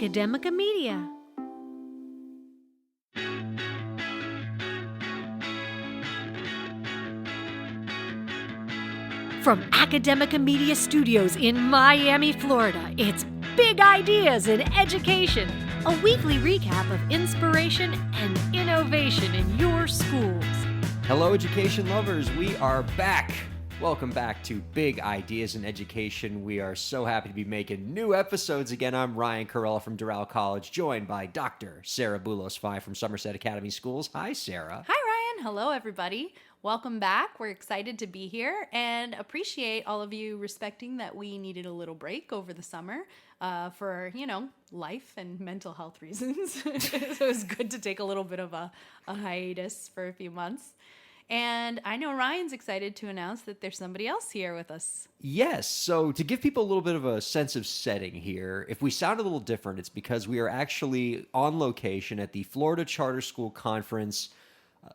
Academica Media. From Academica Media Studios in Miami, Florida, it's Big Ideas in Education, a weekly recap of inspiration and innovation in your schools. Hello, education lovers. We are back. Welcome back to Big Ideas in Education. We are so happy to be making new episodes again. I'm Ryan Kairalla from Doral College, joined by Dr. Sarah Boulos-Fye from Somerset Academy Schools. Hi, Sarah. Hi, Ryan. Hello, everybody. Welcome back. We're excited to be here and appreciate all of you respecting that we needed a little break over the summer for, life and mental health reasons. So it was good to take a little bit of a hiatus for a few months. And I know Ryan's excited to announce that there's somebody else here with us. Yes. So to give people a little bit of a sense of setting here, if we sound a little different, it's because we are actually on location at the Florida Charter School Conference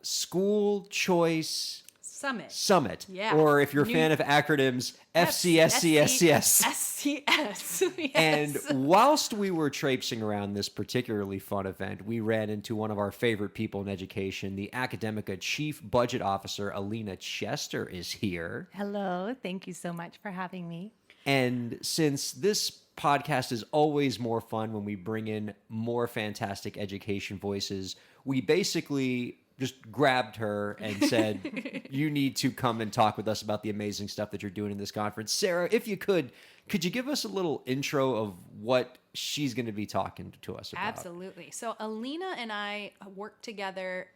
School Choice Summit. Yeah. Or if you're a fan of acronyms, FCSCSCS. FCS. Yes. And whilst we were traipsing around this particularly fun event, we ran into one of our favorite people in education. The Academica Chief Budget Officer, Alina Chester, is here. Hello. Thank you so much for having me. And since this podcast is always more fun when we bring in more fantastic education voices, we basically just grabbed her and said, you need to come and talk with us about the amazing stuff that you're doing in this conference. Sarah, if you could you give us a little intro of what she's going to be talking to us about? Absolutely. So Alina and I work together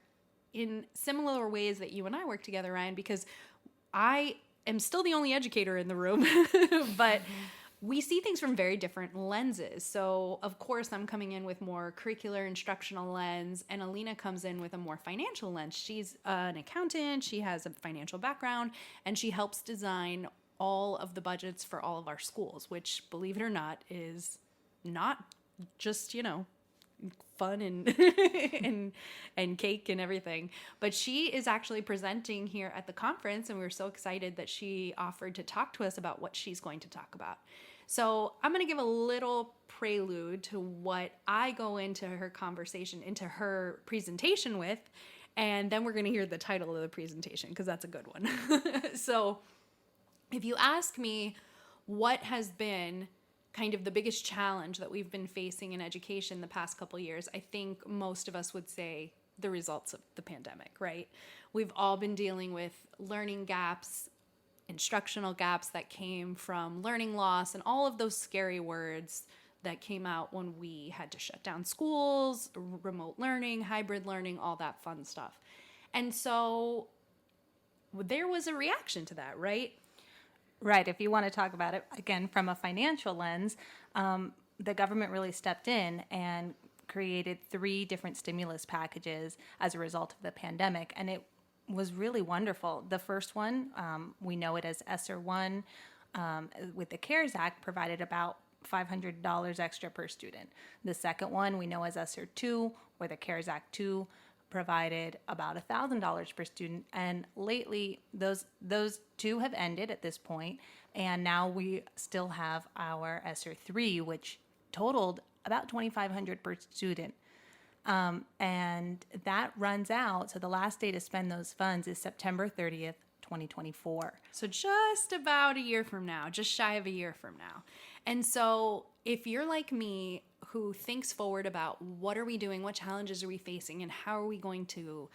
in similar ways that you and I work together, Ryan, because I am still the only educator in the room, but we see things from very different lenses. So, of course, I'm coming in with more curricular instructional lens, and Alina comes in with a more financial lens. She's an accountant, she has a financial background, and she helps design all of the budgets for all of our schools, which, believe it or not, is not just, fun and and cake and everything. But she is actually presenting here at the conference, and we're so excited that she offered to talk to us about what she's going to talk about. So I'm going to give a little prelude to what I go into her presentation with, and then we're going to hear the title of the presentation because that's a good one. So if you ask me what has been kind of the biggest challenge that we've been facing in education the past couple years, I think most of us would say the results of the pandemic, right? We've all been dealing with learning gaps, instructional gaps that came from learning loss, and all of those scary words that came out when we had to shut down schools, remote learning, hybrid learning, all that fun stuff. And so there was a reaction to that, right? Right. If you want to talk about it, again, from a financial lens, the government really stepped in and created 3 different stimulus packages as a result of the pandemic. And it was really wonderful. The first one, we know it as ESSER 1, with the CARES Act, provided about $500 extra per student. The second one, we know as ESSER 2, or the CARES Act 2, provided about $1,000 per student. And lately, those 2 have ended at this point, and now we still have our ESSER 3, which totaled about $2,500 per student. And that runs out. So the last day to spend those funds is September 30th, 2024. So just about a year from now, just shy of a year from now. And so if you're like me, who thinks forward about what are we doing, what challenges are we facing, and how are we going to,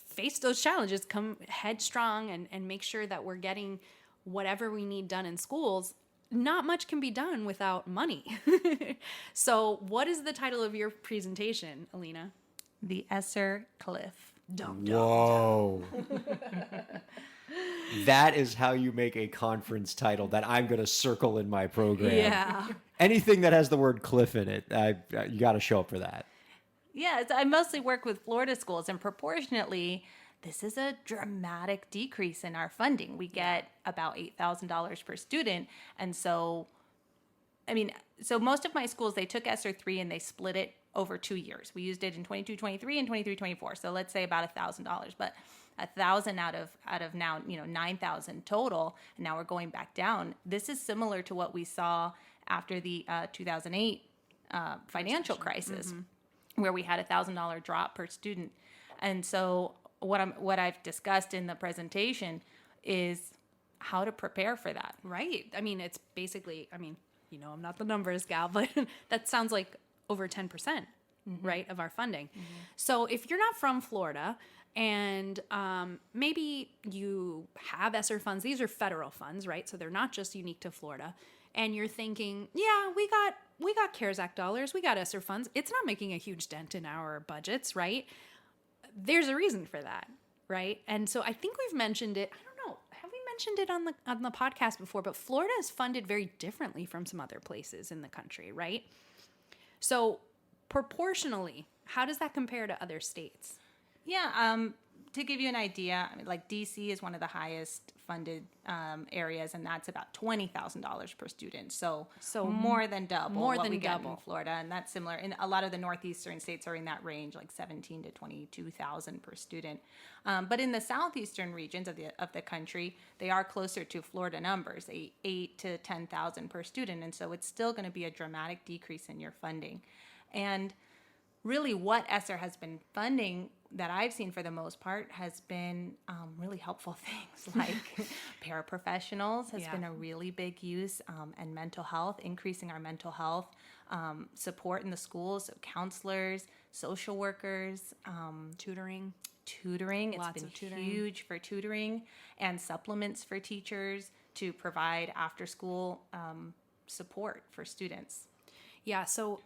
face those challenges, come headstrong and make sure that we're getting whatever we need done in schools, not much can be done without money. So what is the title of your presentation, Alina? The ESSER Cliff. Whoa. That is how you make a conference title that I'm going to circle in my program. Yeah. Anything that has the word cliff in it, you got to show up for that. Yeah, I mostly work with Florida schools, and proportionately, this is a dramatic decrease in our funding. We get about $8,000 per student. And so most of my schools, they took ESSER 3 and they split it over 2 years. We used it in 22-23 and 23-24. So let's say about $1,000, but $1,000 out of now, $9,000 total. And now we're going back down. This is similar to what we saw after the 2008 financial crisis, where we had $1,000 drop per student. And so what I've discussed in the presentation is how to prepare for that. Right. I mean, it's basically, I mean, you know, I'm not the numbers gal, but that sounds like over 10%, right, of our funding. So if you're not from Florida and maybe you have ESSER funds, these are federal funds, right? So they're not just unique to Florida. And you're thinking, yeah, we got CARES Act dollars, we got ESSER funds. It's not making a huge dent in our budgets, right? There's a reason for that, right? And so I think we've mentioned it. I don't know. Have we mentioned it on the podcast before? But Florida is funded very differently from some other places in the country, right? So proportionally, how does that compare to other states? Yeah, to give you an idea, I mean, like DC is one of the highest funded areas, and that's about $20,000 per student. So more than double what we get in Florida, and that's similar. And a lot of the northeastern states are in that range, like 17 to 22,000 per student. But in the southeastern regions of the country, they are closer to Florida numbers, 8 to 10,000 per student, and so it's still going to be a dramatic decrease in your funding. And really what ESSER has been funding that I've seen for the most part has been really helpful things like paraprofessionals has been a really big use, and mental health, increasing our mental health support in the schools, so counselors, social workers, Tutoring. It's been huge for tutoring, and supplements for teachers to provide after school support for students. Yeah, so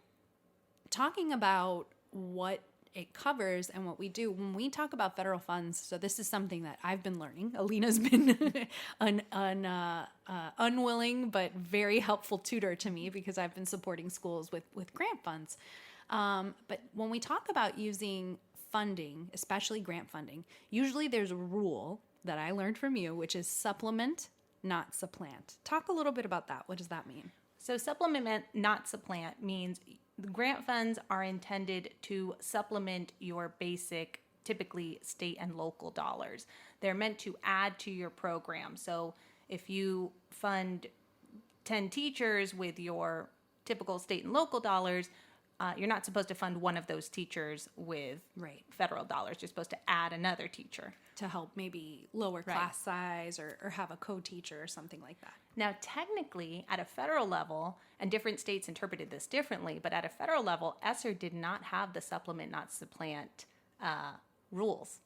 talking about what it covers and what we do when we talk about federal funds. So this is something that I've been learning. Alina's been an unwilling but very helpful tutor to me because I've been supporting schools with grant funds. But when we talk about using funding, especially grant funding, usually there's a rule that I learned from you, which is supplement, not supplant. Talk a little bit about that. What does that mean? So supplement, not supplant, means the grant funds are intended to supplement your basic, typically state and local dollars. They're meant to add to your program. So if you fund 10 teachers with your typical state and local dollars, you're not supposed to fund one of those teachers with federal dollars. You're supposed to add another teacher. To help maybe lower class size or have a co-teacher or something like that. Now, technically, at a federal level, and different states interpreted this differently, but at a federal level, ESSER did not have the supplement, not supplant rules,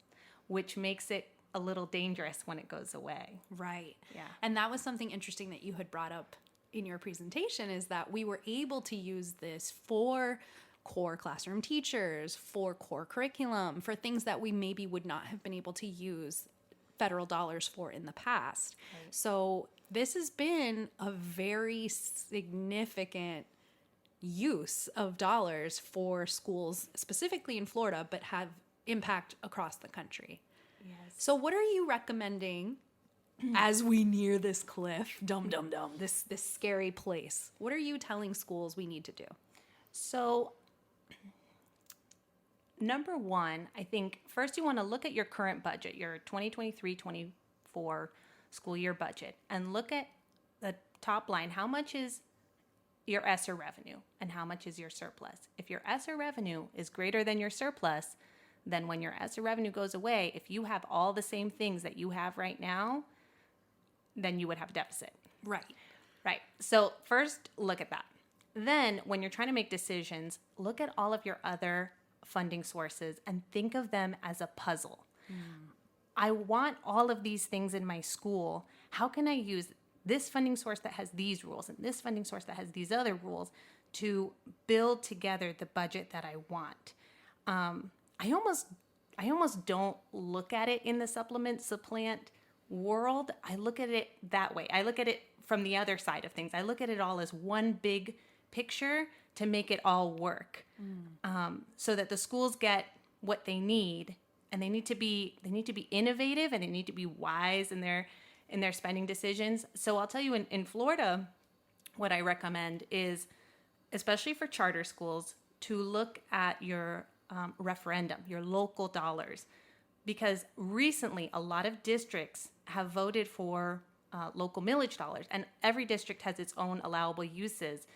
which makes it a little dangerous when it goes away. Right. Yeah. And that was something interesting that you had brought up in your presentation, is that we were able to use this for core classroom teachers, for core curriculum, for things that we maybe would not have been able to use federal dollars for in the past. Right. So this has been a very significant use of dollars for schools, specifically in Florida, but have impact across the country. Yes. So what are you recommending as we near this cliff, this scary place? What are you telling schools we need to do? So number one, I think first you want to look at your current budget, your 2023-24 school year budget, and look at the top line. How much is your ESSER revenue and how much is your surplus? If your ESSER revenue is greater than your surplus, then when your ESSER revenue goes away, if you have all the same things that you have right now, then you would have a deficit. Right. Right. So first, look at that. Then when you're trying to make decisions, look at all of your other funding sources and think of them as a puzzle. I want all of these things in my school. How can I use this funding source that has these rules and this funding source that has these other rules to build together the budget that I want? I almost don't look at it in the supplant world. I look at it that way. I look at it from the other side of things. I look at it all as one big picture to make it all work, so that the schools get what they need, and they need to be innovative, and they need to be wise in their spending decisions. So I'll tell you, in Florida, what I recommend is, especially for charter schools, to look at your referendum, your local dollars, because recently a lot of districts have voted for local millage dollars, and every district has its own allowable uses.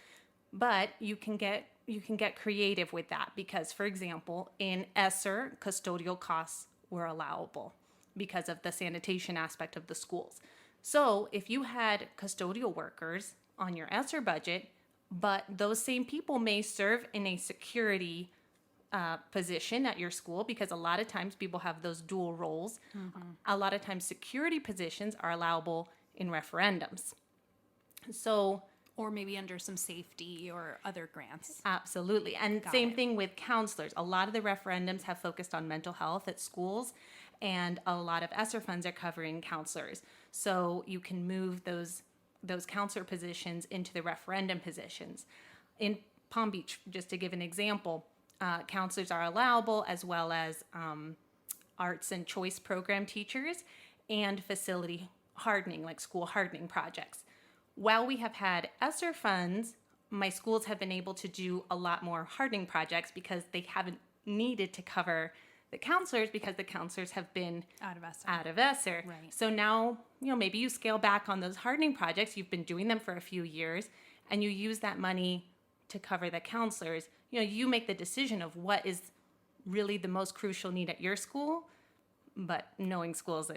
But you can get creative with that because, for example, in ESSER, custodial costs were allowable because of the sanitation aspect of the schools. So if you had custodial workers on your ESSER budget, but those same people may serve in a security position at your school, because a lot of times people have those dual roles. A lot of times security positions are allowable in referendums. So, or maybe under some safety or other grants. Absolutely. And same thing with counselors. A lot of the referendums have focused on mental health at schools, and a lot of ESSER funds are covering counselors. So you can move those counselor positions into the referendum positions. In Palm Beach, just to give an example, counselors are allowable, as well as arts and choice program teachers and facility hardening, like school hardening projects. While we have had ESSER funds, my schools have been able to do a lot more hardening projects because they haven't needed to cover the counselors, because the counselors have been Out of ESSER. out of ESSER. Right. So now, maybe you scale back on those hardening projects. You've been doing them for a few years, and you use that money to cover the counselors. You make the decision of what is really the most crucial need at your school. But knowing schools,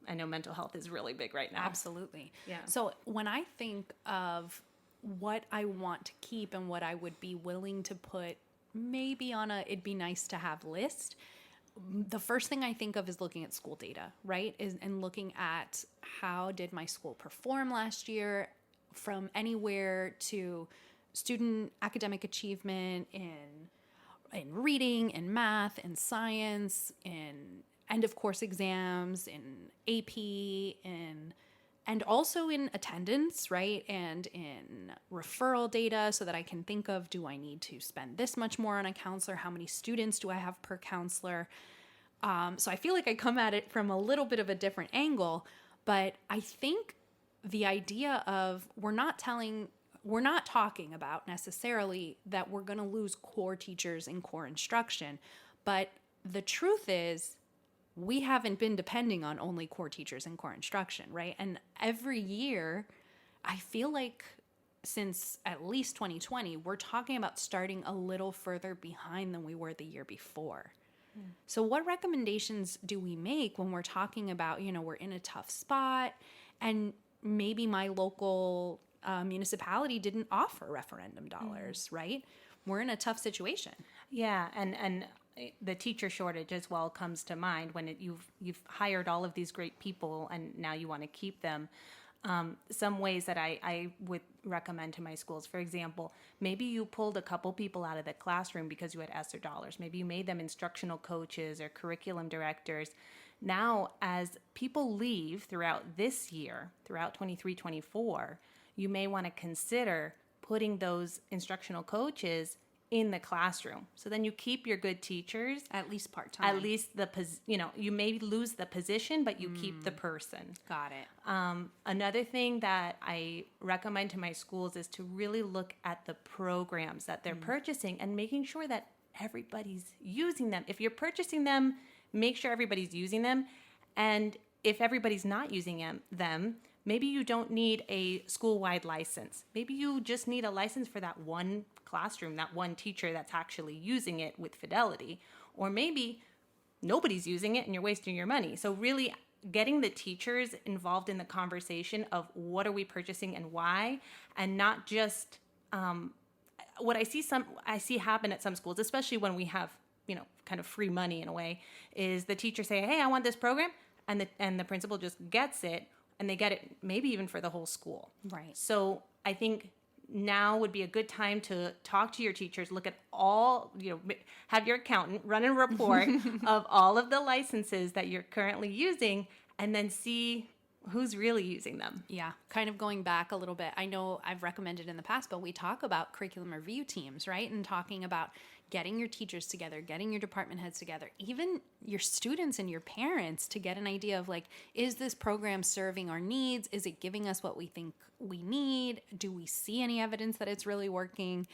I know mental health is really big right now. Absolutely. Yeah. So when I think of what I want to keep and what I would be willing to put maybe on it'd be nice to have list, the first thing I think of is looking at school data, right? And looking at how did my school perform last year, from anywhere to student academic achievement in reading, in math, in science, in end of course exams, in AP, and also in attendance, right? And in referral data, so that I can think of, do I need to spend this much more on a counselor? How many students do I have per counselor? So I feel like I come at it from a little bit of a different angle, but I think the idea of we're not talking about necessarily that we're going to lose core teachers in core instruction, but the truth is, we haven't been depending on only core teachers in core instruction, right? And every year, I feel like since at least 2020, we're talking about starting a little further behind than we were the year before. So what recommendations do we make when we're talking about, we're in a tough spot, and maybe my local municipality didn't offer referendum dollars, right? We're in a tough situation. Yeah, and the teacher shortage as well comes to mind when you've hired all of these great people and now you want to keep them. Some ways that I would recommend to my schools, for example, maybe you pulled a couple people out of the classroom because you had ESSER dollars. Maybe you made them instructional coaches or curriculum directors. Now, as people leave throughout this year, throughout 23-24, you may want to consider putting those instructional coaches in the classroom. So then you keep your good teachers. At least part-time. At least you may lose the position, but you keep the person. Got it. Another thing that I recommend to my schools is to really look at the programs that they're purchasing and making sure that everybody's using them. If you're purchasing them, make sure everybody's using them. And if everybody's not using them, maybe you don't need a school-wide license. Maybe you just need a license for that one classroom, that one teacher that's actually using it with fidelity. Or maybe nobody's using it and you're wasting your money. So really getting the teachers involved in the conversation of what are we purchasing and why, and not just what I see happen at some schools, especially when we have, kind of free money in a way, is the teacher say, hey, I want this program, and the principal just gets it, and they get it maybe even for the whole school. Right. So I think now would be a good time to talk to your teachers, look at all, have your accountant run a report of all of the licenses that you're currently using, and then see who's really using them. Yeah, kind of going back a little bit. I know I've recommended in the past, but we talk about curriculum review teams, right? And talking about getting your teachers together, getting your department heads together, even your students and your parents, to get an idea of is this program serving our needs? Is it giving us what we think we need? Do we see any evidence that it's really working?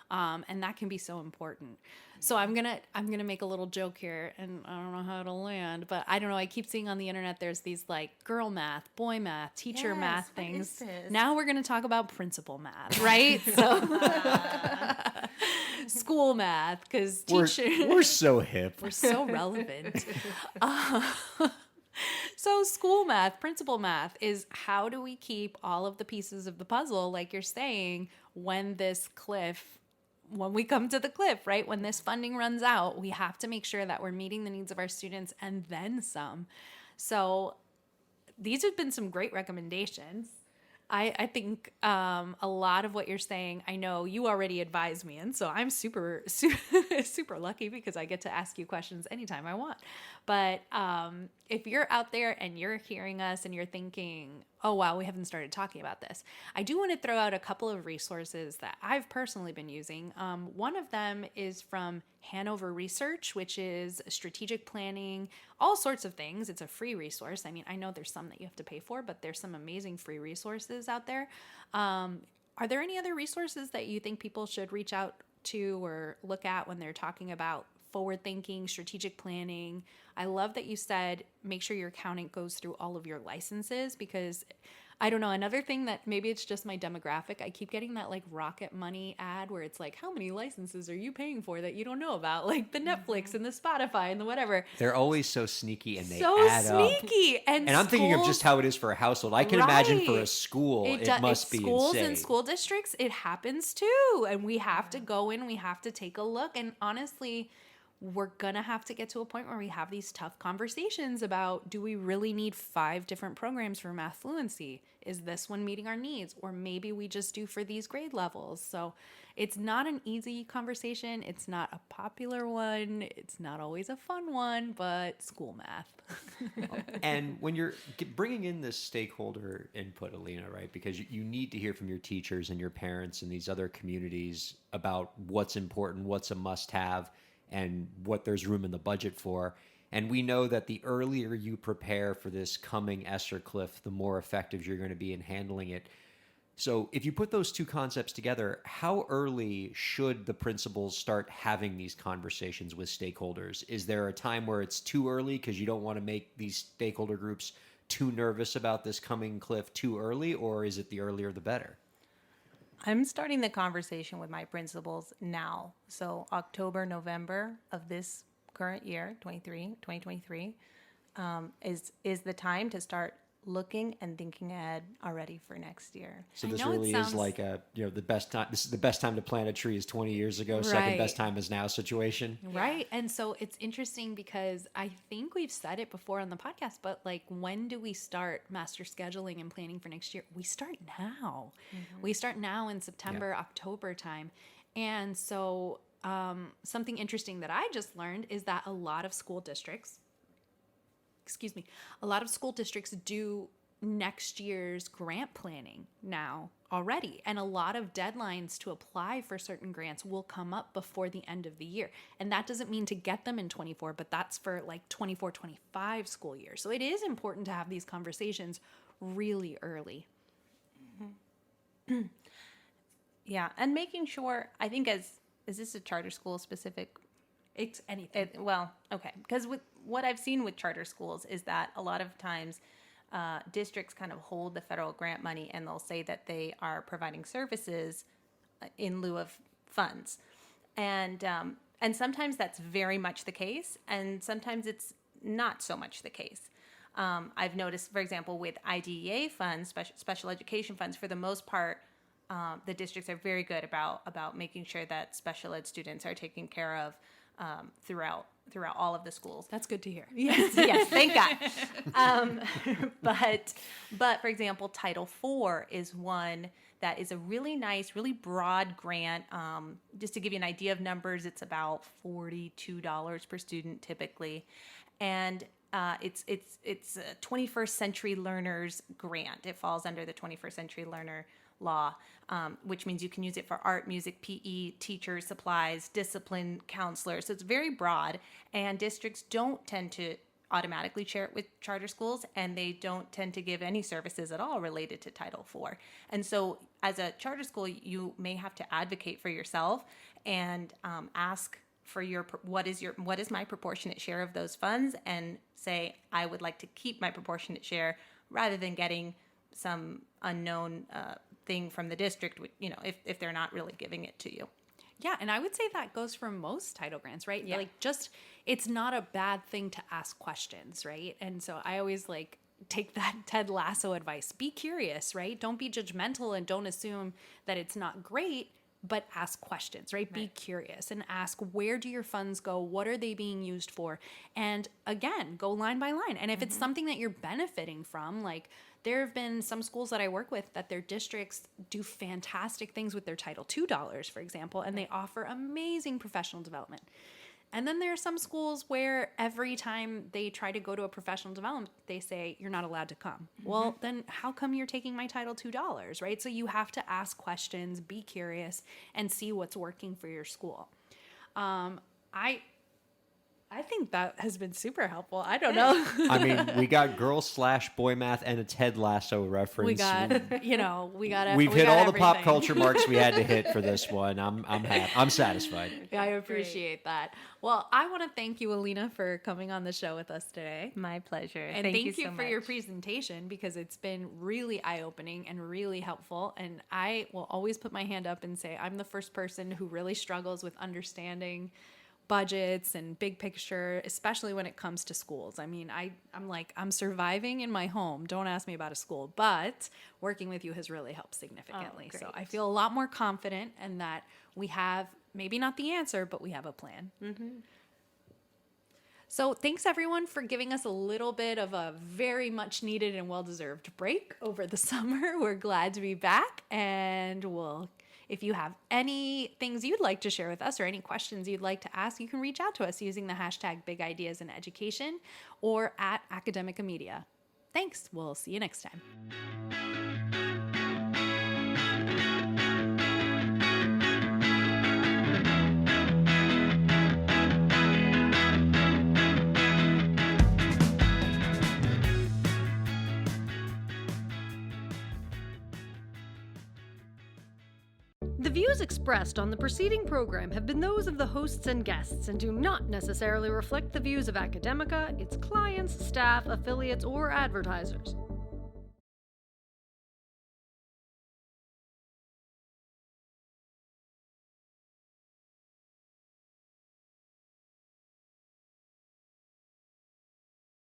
And that can be so important. So I'm gonna make a little joke here, and I don't know how to land, but I don't know. I keep seeing on the internet there's these like girl math, boy math, teacher math things. Now we're gonna talk about principal math, right? So school math, because We're so hip. we're so relevant. So school math, principal math is how do we keep all of the pieces of the puzzle, like you're saying, when we come to the cliff, right? When this funding runs out, we have to make sure that we're meeting the needs of our students and then some. So these have been some great recommendations. I think a lot of what you're saying, I know you already advised me, and so I'm super lucky because I get to ask you questions anytime I want. But if you're out there and you're hearing us and you're thinking, oh, wow, we haven't started talking about this, I do want to throw out a couple of resources that I've personally been using. One of them is from Hanover Research, which is strategic planning, all sorts of things. It's a free resource. I mean, I know there's some that you have to pay for, but there's some amazing free resources out there. Are there any other resources that you think people should reach out to or look at when they're talking about forward thinking, strategic planning? I love that you said make sure your accountant goes through all of your licenses, because I don't know, another thing that maybe it's just my demographic, I keep getting that like Rocket Money ad where it's like, how many licenses are you paying for that you don't know about? Like the Netflix and the Spotify and the whatever. They're always so sneaky and they So add up. sneaky. And I'm thinking of just how it is for a household. I can imagine for a Right. school, it must be schools insane. and school districts, it happens too. And we have to go in, we have to take a look. And honestly, we're going to have to get to a point where we have these tough conversations about, do we really need 5 different programs for math fluency? Is this one meeting our needs? Or maybe we just do for these grade levels. So it's not an easy conversation. It's not a popular one. It's not always a fun one, but school math. And when you're bringing in this stakeholder input, Alina, right? Because you need to hear from your teachers and your parents and these other communities about what's important, what's a must-have, and what there's room in the budget for. And we know that the earlier you prepare for this coming ESSER cliff, the more effective you're going to be in handling it. So if you put those two concepts together, how early should the principals start having these conversations with stakeholders? Is there a time where it's too early because you don't want to make these stakeholder groups too nervous about this coming cliff too early, or is it the earlier the better? I'm starting the conversation with my principals now. So October, November of this current year, 2023, is the time to start looking and thinking ahead already for next year. So this know it really sounds- is like the best time. This is the best time to plant a tree is 20 years ago. Second Right. best time is now situation. Right. And so it's interesting because I think we've said it before on the podcast, but like, when do we start master scheduling and planning for next year? We start now. We start now in September, October time. And so something interesting that I just learned is that a lot of school districts do next year's grant planning now already. And a lot of deadlines to apply for certain grants will come up before the end of the year. And that doesn't mean to get them in 24, but that's for like 24, 25 school year. So it is important to have these conversations really early. Yeah, and making sure, I think is this a charter school specific? It's anything. Okay. Because with what I've seen with charter schools is that a lot of times districts kind of hold the federal grant money and they'll say that they are providing services in lieu of funds. And sometimes that's very much the case, and sometimes it's not so much the case. I've noticed, for example, with IDEA funds, special education funds, for the most part, the districts are very good about making sure that special ed students are taken care of throughout all of the schools. That's good to hear. Yes, thank God. But for example, Title IV is one that is a really nice, really broad grant. Just to give you an idea of numbers, it's about $42 per student typically, and it's a 21st Century Learners grant. It falls under the 21st Century Learner law, which means you can use it for art, music, PE, teachers, supplies, discipline, counselors. So it's very broad, and districts don't tend to automatically share it with charter schools, and they don't tend to give any services at all related to Title IV. And so as a charter school, you may have to advocate for yourself and ask for what is my proportionate share of those funds, and say, I would like to keep my proportionate share, rather than getting some unknown thing from the district, if they're not really giving it to you. Yeah, and I would say that goes for most title grants, right? Yeah. Like, just, it's not a bad thing to ask questions, right? And so I always take that Ted Lasso advice. Be curious, right? Don't be judgmental and don't assume that it's not great, but ask questions, right? Be curious and ask, where do your funds go? What are they being used for? And again, go line by line. And if it's something that you're benefiting from, like, there have been some schools that I work with that their districts do fantastic things with their Title II dollars, for example, and they offer amazing professional development. And then there are some schools where every time they try to go to a professional development, they say, you're not allowed to come. Well, then how come you're taking my Title II dollars, right? So you have to ask questions, be curious, and see what's working for your school. I think that has been super helpful. I don't know. I mean, we got girl/boy math and a Ted Lasso reference. We got, We've hit all the pop culture marks we had to hit for this one. I'm happy. I'm satisfied. Yeah, I appreciate that. Well, I want to thank you, Alina, for coming on the show with us today. My pleasure. And thank you so for your presentation, because it's been really eye-opening and really helpful. And I will always put my hand up and say, I'm the first person who really struggles with understanding budgets and big picture, especially when it comes to schools. I mean, I'm surviving in my home. Don't ask me about a school, but working with you has really helped significantly. So I feel a lot more confident, and that we have maybe not the answer, but we have a plan. So thanks everyone for giving us a little bit of a very much needed and well-deserved break over the summer. We're glad to be back, and if you have any things you'd like to share with us or any questions you'd like to ask, you can reach out to us using the hashtag Big Ideas in Education or at Academica Media. Thanks. We'll see you next time. The views expressed on the preceding program have been those of the hosts and guests and do not necessarily reflect the views of Academica, its clients, staff, affiliates, or advertisers.